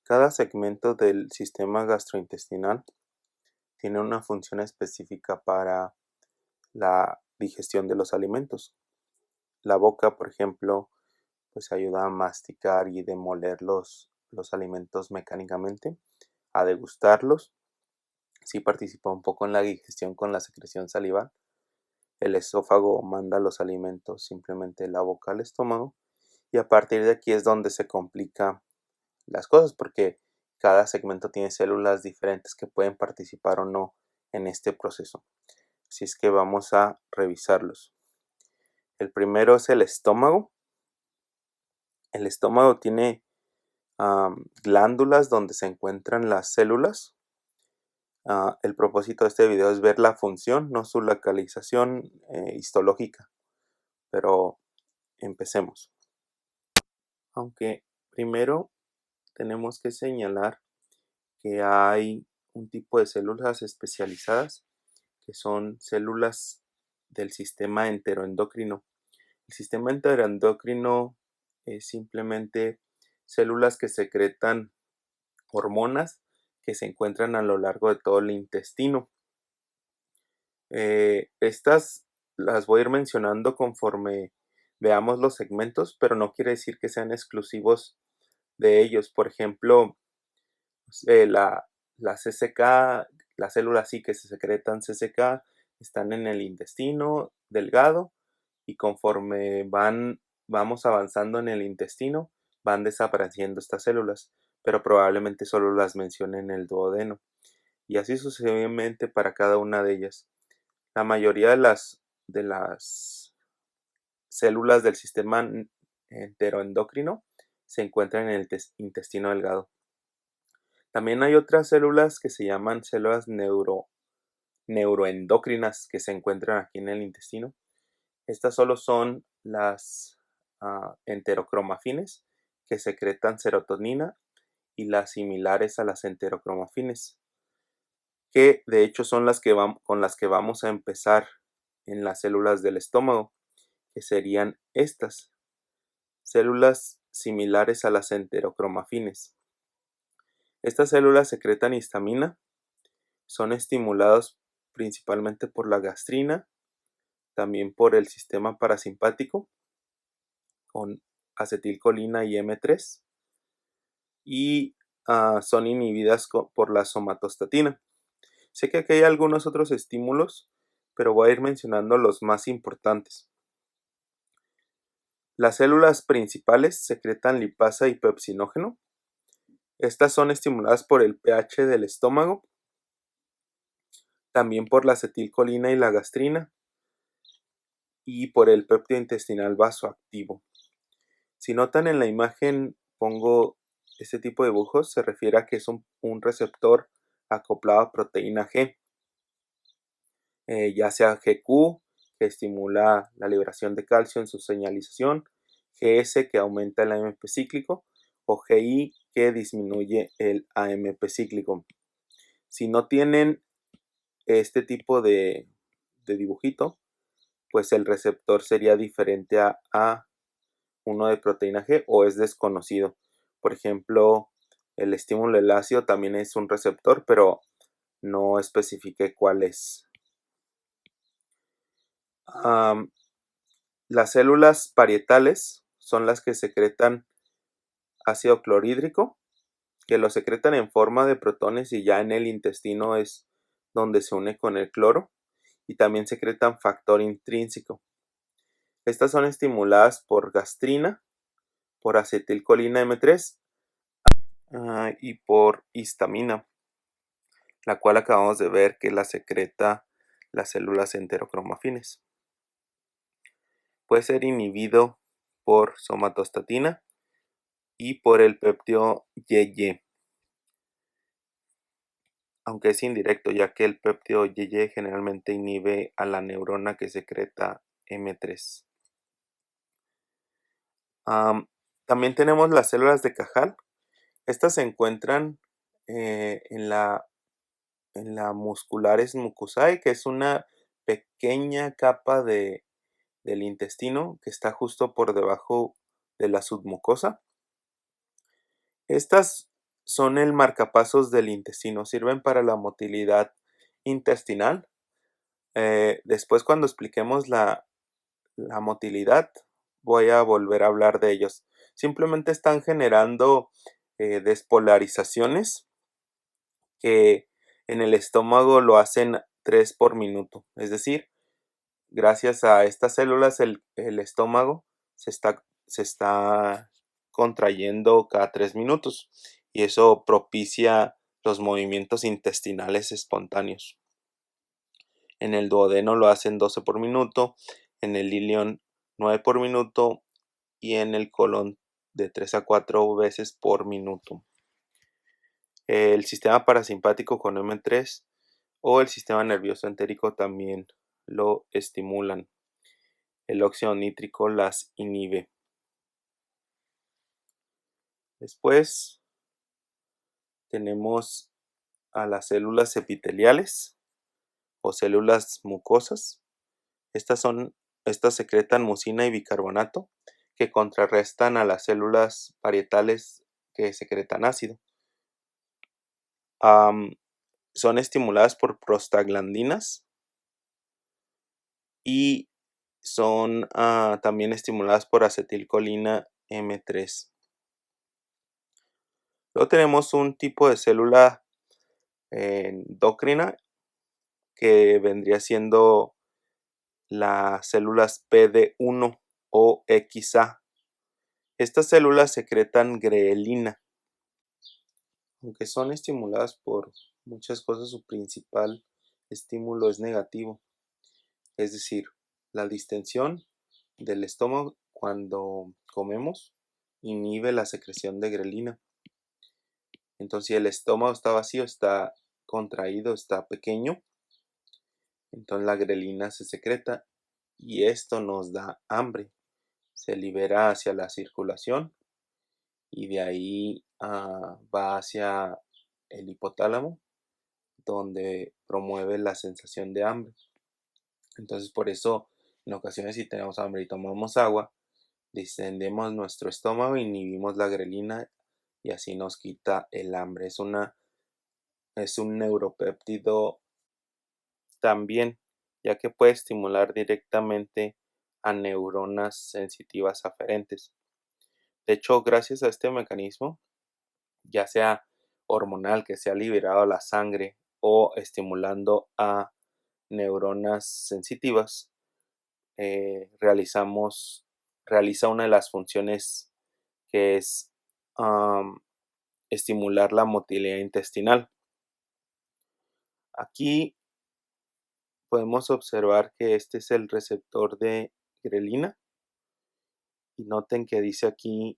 Cada segmento del sistema gastrointestinal tiene una función específica para la digestión de los alimentos. La boca, por ejemplo, pues ayuda a masticar y demoler los alimentos mecánicamente, a degustarlos. Sí participa un poco en la digestión con la secreción salival. El esófago manda los alimentos simplemente de la boca al estómago y a partir de aquí es donde se complican las cosas porque cada segmento tiene células diferentes que pueden participar o no en este proceso. Así es que vamos a revisarlos. El primero es el estómago. El estómago tiene glándulas donde se encuentran las células. El propósito de este video es ver la función, no su localización histológica. Pero empecemos. Aunque primero tenemos que señalar que hay un tipo de células especializadas que son células del sistema enteroendocrino. El sistema enteroendocrino es simplemente células que secretan hormonas que se encuentran a lo largo de todo el intestino. Estas las voy a ir mencionando conforme veamos los segmentos, pero no quiere decir que sean exclusivos de ellos. Por ejemplo, la CCK, las células sí que se secretan CCK, están en el intestino delgado y conforme vamos avanzando en el intestino, van desapareciendo estas células, pero probablemente solo las mencione en el duodeno. Y así sucesivamente para cada una de ellas. La mayoría de las células del sistema enteroendocrino se encuentran en el intestino delgado. También hay otras células que se llaman células neuroendocrinas que se encuentran aquí en el intestino. Estas solo son las enterocromafines que secretan serotonina y las similares a las enterocromafines, que de hecho son con las que vamos a empezar en las células del estómago, que serían estas células similares a las enterocromafines. Estas células secretan histamina, son estimulados principalmente por la gastrina, también por el sistema parasimpático, con acetilcolina y M3, y son inhibidas por la somatostatina. Sé que aquí hay algunos otros estímulos, pero voy a ir mencionando los más importantes. Las células principales secretan lipasa y pepsinógeno. Estas son estimuladas por el pH del estómago, también por la acetilcolina y la gastrina, y por el péptido intestinal vasoactivo. Si notan en la imagen pongo este tipo de dibujos, se refiere a que es un receptor acoplado a proteína G, ya sea GQ, que estimula la liberación de calcio en su señalización, GS, que aumenta el AMP cíclico, o GI, que disminuye el AMP cíclico. Si no tienen este tipo de dibujito, pues el receptor sería diferente a uno de proteína G o es desconocido. Por ejemplo, el estímulo del ácido también es un receptor, pero no especifique cuál es. Las células parietales son las que secretan ácido clorhídrico, que lo secretan en forma de protones y ya en el intestino es donde se une con el cloro, y también secretan factor intrínseco. Estas son estimuladas por gastrina, por acetilcolina M3 y por histamina, la cual acabamos de ver que la secreta las células enterocromafines. Puede ser inhibido por somatostatina y por el péptido YY, aunque es indirecto, ya que el péptido YY generalmente inhibe a la neurona que secreta M3. También tenemos las células de Cajal. Estas se encuentran en la musculares mucosae, que es una pequeña capa del intestino que está justo por debajo de la submucosa. Estas son el marcapasos del intestino, sirven para la motilidad intestinal. Después, cuando expliquemos la motilidad, voy a volver a hablar de ellos. Simplemente están generando despolarizaciones que en el estómago lo hacen 3 por minuto. Es decir, gracias a estas células el estómago se está contrayendo cada 3 minutos y eso propicia los movimientos intestinales espontáneos. En el duodeno lo hacen 12 por minuto, en el ilion 9 por minuto y en el colon de 3 a 4 veces por minuto. El sistema parasimpático con M3 o el sistema nervioso entérico también lo estimulan. El óxido nítrico las inhibe. Después tenemos a las células epiteliales o células mucosas. Estas secretan mucina y bicarbonato que contrarrestan a las células parietales que secretan ácido. Son estimuladas por prostaglandinas y son también estimuladas por acetilcolina M3. Luego tenemos un tipo de célula endocrina que vendría siendo las células PD1 o XA. Estas células secretan grelina. Aunque son estimuladas por muchas cosas, su principal estímulo es negativo. Es decir, la distensión del estómago cuando comemos inhibe la secreción de grelina. Entonces, si el estómago está vacío, está contraído, está pequeño, entonces la grelina se secreta y esto nos da hambre. Se libera hacia la circulación y de ahí va hacia el hipotálamo, donde promueve la sensación de hambre. Entonces, por eso, en ocasiones, si tenemos hambre y tomamos agua, distendemos nuestro estómago, inhibimos la grelina y así nos quita el hambre. Es un neuropéptido también, ya que puede estimular directamente a neuronas sensitivas aferentes. De hecho, gracias a este mecanismo, ya sea hormonal que se ha liberado a la sangre o estimulando a neuronas sensitivas, realiza una de las funciones que es estimular la motilidad intestinal. Aquí podemos observar que este es el receptor de grelina y noten que dice aquí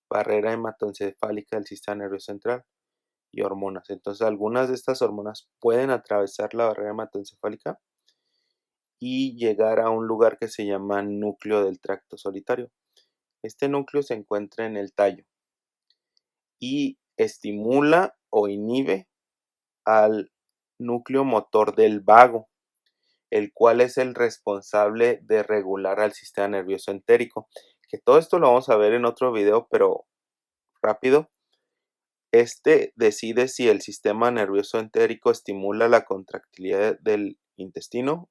barrera hematoencefálica del sistema nervioso central y hormonas. Entonces, algunas de estas hormonas pueden atravesar la barrera hematoencefálica y llegar a un lugar que se llama núcleo del tracto solitario. Este núcleo se encuentra en el tallo y estimula o inhibe al núcleo motor del vago, el cual es el responsable de regular al sistema nervioso entérico. Que todo esto lo vamos a ver en otro video, pero rápido. Este decide si el sistema nervioso entérico estimula la contractilidad del intestino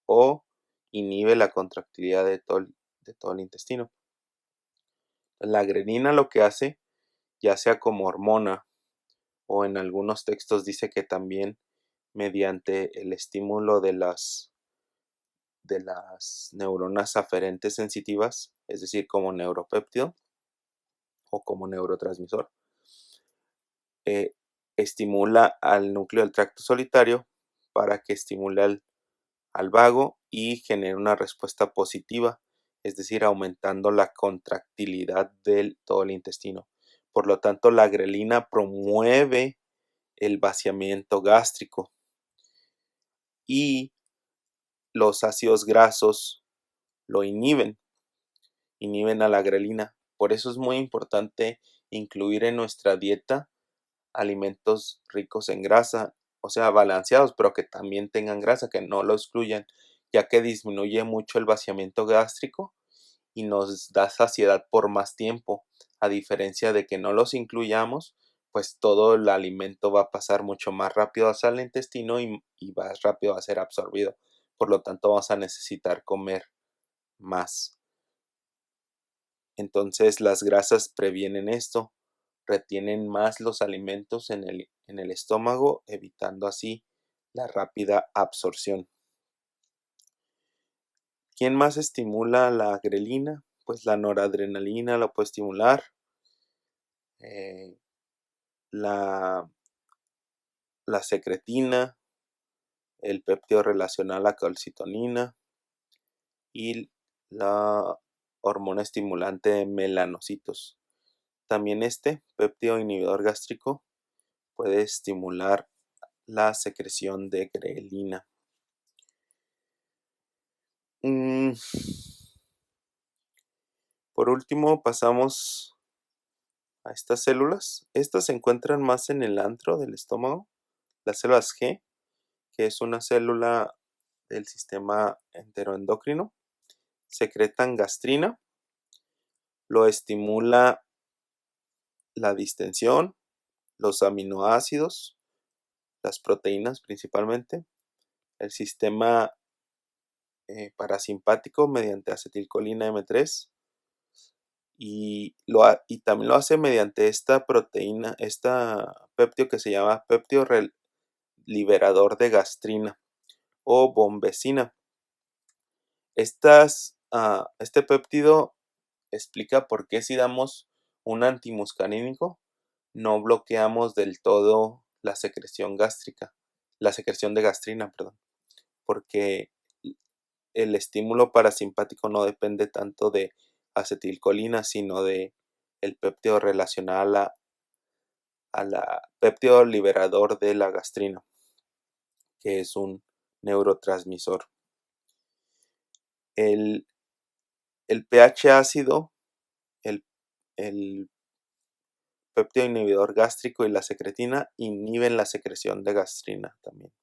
o inhibe la contractilidad de todo el intestino. La grelina lo que hace, ya sea como hormona o en algunos textos dice que también mediante el estímulo de las neuronas aferentes sensitivas, es decir, como neuropéptido o como neurotransmisor, estimula al núcleo del tracto solitario para que estimule al vago y genere una respuesta positiva, es decir, aumentando la contractilidad de todo el intestino. Por lo tanto, la grelina promueve el vaciamiento gástrico y los ácidos grasos lo inhiben a la grelina. Por eso es muy importante incluir en nuestra dieta alimentos ricos en grasa, o sea, balanceados, pero que también tengan grasa, que no lo excluyan, ya que disminuye mucho el vaciamiento gástrico y nos da saciedad por más tiempo. A diferencia de que no los incluyamos, pues todo el alimento va a pasar mucho más rápido hacia el intestino y más rápido a ser absorbido. Por lo tanto, vamos a necesitar comer más. Entonces, las grasas previenen esto, retienen más los alimentos en el estómago, evitando así la rápida absorción. ¿Quién más estimula la grelina? Pues la noradrenalina lo puede estimular. La secretina, el péptido relacional a la calcitonina y la hormona estimulante melanocitos. También este péptido inhibidor gástrico puede estimular la secreción de grelina. Por último, pasamos a estas células. Estas se encuentran más en el antro del estómago, las células G, que es una célula del sistema enteroendocrino. Secretan gastrina, lo estimula la distensión, los aminoácidos, las proteínas principalmente, el sistema parasimpático mediante acetilcolina M3 y también lo hace mediante esta proteína, esta péptido que se llama péptido liberador de gastrina o bombecina. Este péptido explica por qué si damos un antimuscarínico no bloqueamos del todo la secreción gástrica, la secreción de gastrina, perdón, porque el estímulo parasimpático no depende tanto de acetilcolina, sino de el péptido relacional a la péptido liberador de la gastrina, que es un neurotransmisor. El pH ácido, el péptido inhibidor gástrico y la secretina inhiben la secreción de gastrina también.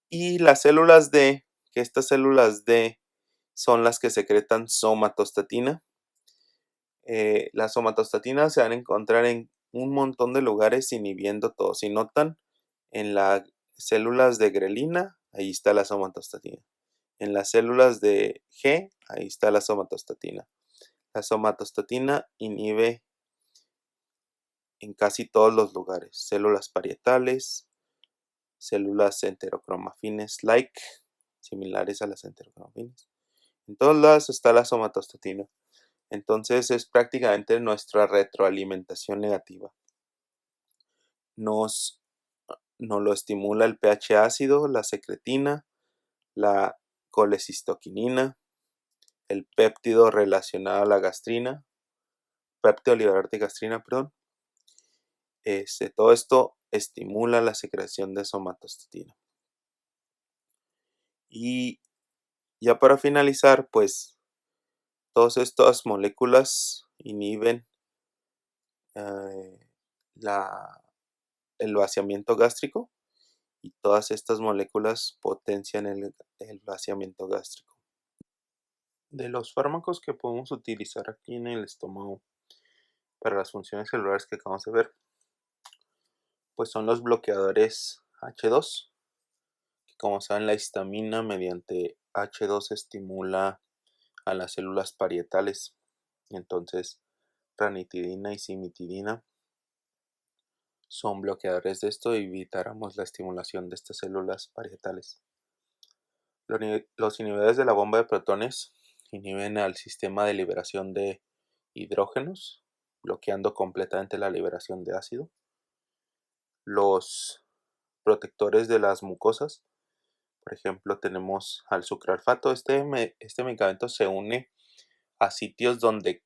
Y las células D, que estas células D son las que secretan somatostatina. La somatostatina se van a encontrar en un montón de lugares inhibiendo todo. Si notan, en las células de grelina, ahí está la somatostatina. En las células de G, ahí está la somatostatina. La somatostatina inhibe en casi todos los lugares. Células parietales, células enterocromafines-like, similares a las enterocromafines. En todos lados está la somatostatina. Entonces es prácticamente nuestra retroalimentación negativa. Nos lo estimula el pH ácido, la secretina, la colecistoquinina, el péptido relacionado a la gastrina, péptido liberador de gastrina, perdón. Todo esto estimula la secreción de somatostatina. Y ya para finalizar, pues todas estas moléculas inhiben el vaciamiento gástrico y todas estas moléculas potencian el vaciamiento gástrico. De los fármacos que podemos utilizar aquí en el estómago para las funciones celulares que acabamos de ver, pues son los bloqueadores H2, que como saben la histamina mediante H2 estimula a las células parietales. Entonces, ranitidina y cimitidina son bloqueadores de esto y evitáramos la estimulación de estas células parietales. Los inhibidores de la bomba de protones inhiben al sistema de liberación de hidrógenos, bloqueando completamente la liberación de ácido. Los protectores de las mucosas, por ejemplo, tenemos al sucralfato. Este medicamento se une a sitios donde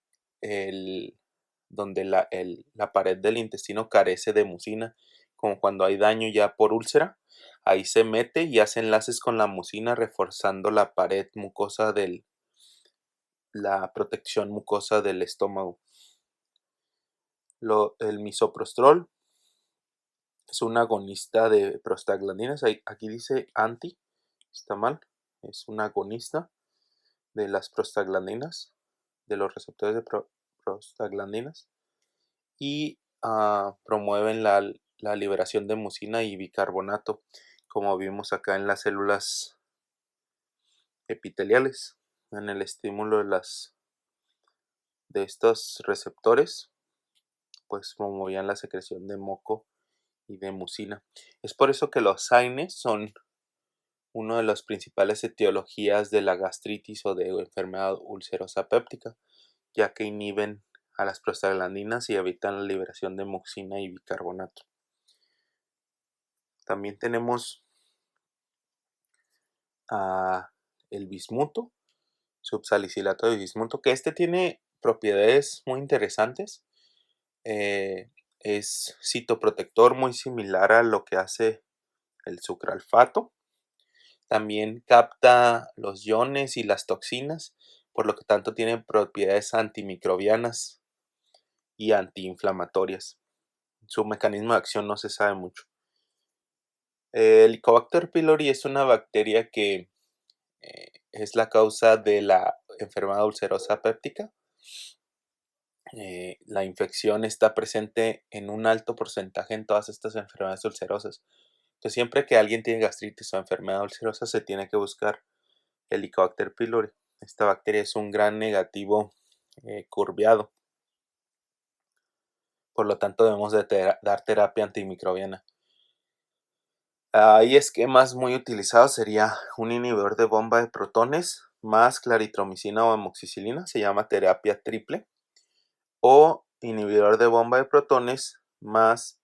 la pared del intestino carece de mucina, como cuando hay daño ya por úlcera, ahí se mete y hace enlaces con la mucina reforzando la pared mucosa la protección mucosa del estómago. El misoprostol es un agonista de prostaglandinas, aquí dice anti, está mal, es un agonista de las prostaglandinas, de los receptores de prostaglandinas y promueven la liberación de mucina y bicarbonato, como vimos acá en las células epiteliales, en el estímulo de estos receptores, pues promovían la secreción de moco y de mucina. Es por eso que los AINES son una de las principales etiologías de la gastritis o de enfermedad ulcerosa péptica, ya que inhiben a las prostaglandinas y evitan la liberación de mucina y bicarbonato. También tenemos el bismuto, subsalicilato de bismuto, que tiene propiedades muy interesantes. Es citoprotector, muy similar a lo que hace el sucralfato. También capta los iones y las toxinas, por lo que tanto tiene propiedades antimicrobianas y antiinflamatorias. Su mecanismo de acción no se sabe mucho. El Helicobacter pylori es una bacteria que es la causa de la enfermedad ulcerosa péptica. La infección está presente en un alto porcentaje en todas estas enfermedades ulcerosas. Entonces, siempre que alguien tiene gastritis o enfermedad ulcerosa, se tiene que buscar Helicobacter pylori. Esta bacteria es un gran negativo curviado. Por lo tanto, debemos de dar terapia antimicrobiana. Hay esquemas muy utilizados, sería un inhibidor de bomba de protones más claritromicina o amoxicilina, se llama terapia triple, o inhibidor de bomba de protones más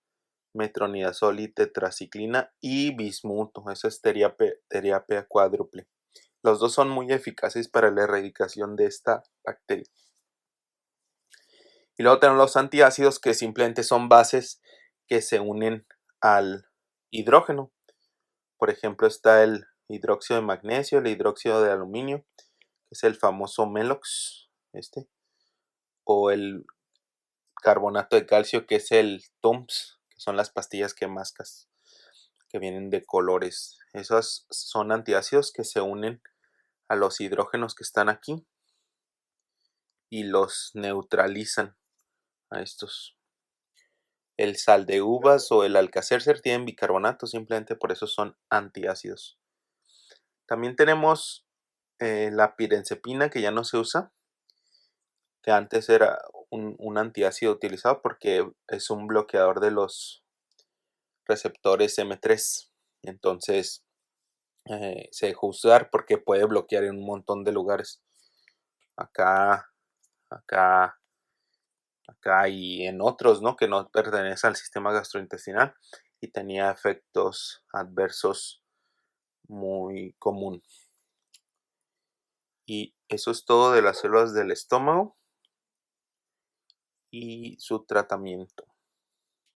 metronidazol y tetraciclina y bismuto, esa es terapia cuádruple. Los dos son muy eficaces para la erradicación de esta bacteria. Y luego tenemos los antiácidos, que simplemente son bases que se unen al hidrógeno. Por ejemplo, está el hidróxido de magnesio, el hidróxido de aluminio, que es el famoso Melox, o el carbonato de calcio, que es el Tums, que son las pastillas que mascas, que vienen de colores. Esos son antiácidos que se unen a los hidrógenos que están aquí y los neutralizan a estos. El sal de uvas o el Alka-Seltzer tienen bicarbonato, simplemente por eso son antiácidos. También tenemos la pirenzepina, que ya no se usa, que antes era un antiácido utilizado porque es un bloqueador de los receptores M3. Entonces se dejó usar porque puede bloquear en un montón de lugares. Acá y en otros, ¿no? Que no pertenecen al sistema gastrointestinal y tenía efectos adversos muy común. Y eso es todo de las células del estómago y su tratamiento.